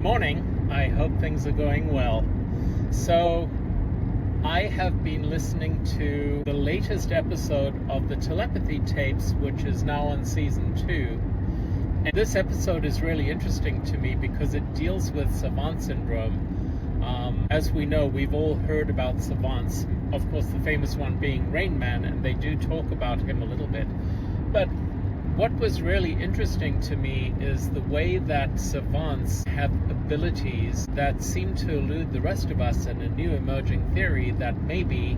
Morning. I hope things are going well. So, I have been listening to the latest episode of the telepathy tapes, which is now on season 2. And this episode is really interesting to me because it deals with Savant syndrome. As we know, we've all heard about savants, of course the famous one being Rain Man, and they do talk about him a little bit. But what was really interesting to me is the way that savants have abilities that seem to elude the rest of us, and a new emerging theory that maybe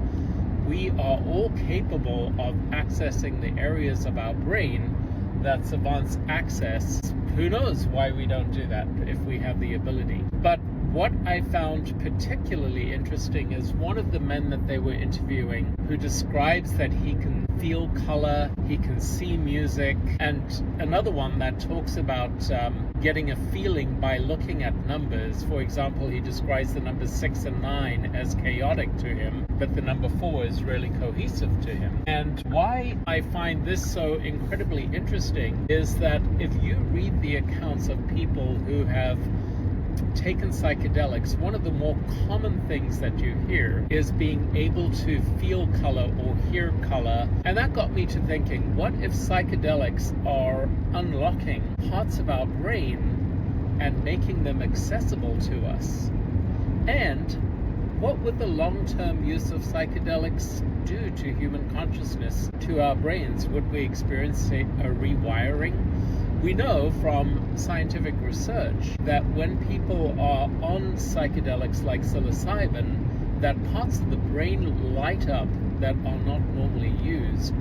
we are all capable of accessing the areas of our brain that savants access. Who knows why we don't do that if we have the ability. But what I found particularly interesting is one of the men that they were interviewing who describes that he can feel color, he can see music, and another one that talks about getting a feeling by looking at numbers. For example, he describes the numbers 6 and 9 as chaotic to him, but the number 4 is really cohesive to him. And why I find this so incredibly interesting is that if you read the accounts of people who have taken psychedelics, one of the more common things that you hear is being able to feel color or hear color. And that got me to thinking, what if psychedelics are unlocking parts of our brain and making them accessible to us? And what would the long-term use of psychedelics do to human consciousness, to our brains? Would we experience a rewiring? We know from scientific research that when people are on psychedelics like psilocybin, that parts of the brain light up that are not normally used,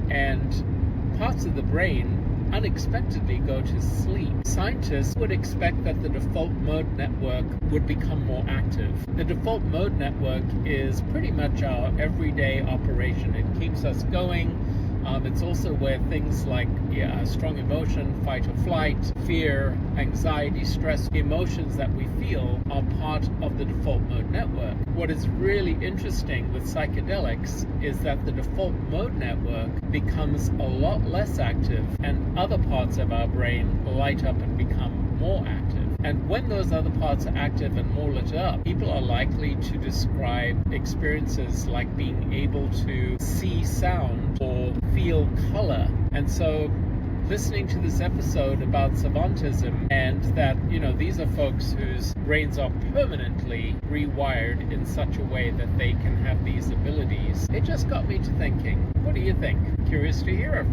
and parts of the brain unexpectedly go to sleep. Scientists would expect that the default mode network would become more active. The default mode network is pretty much our everyday operation. It keeps us going. It's also where things like strong emotion, fight or flight, fear, anxiety, stress, emotions that we feel are part of the default mode network. What is really interesting with psychedelics is that the default mode network becomes a lot less active, and other parts of our brain light up and become more active. And when those other parts are active and more lit up, people are likely to describe experiences like being able to see sound or feel color. And so listening to this episode about savantism, and that, these are folks whose brains are permanently rewired in such a way that they can have these abilities, it just got me to thinking, what do you think? Curious to hear.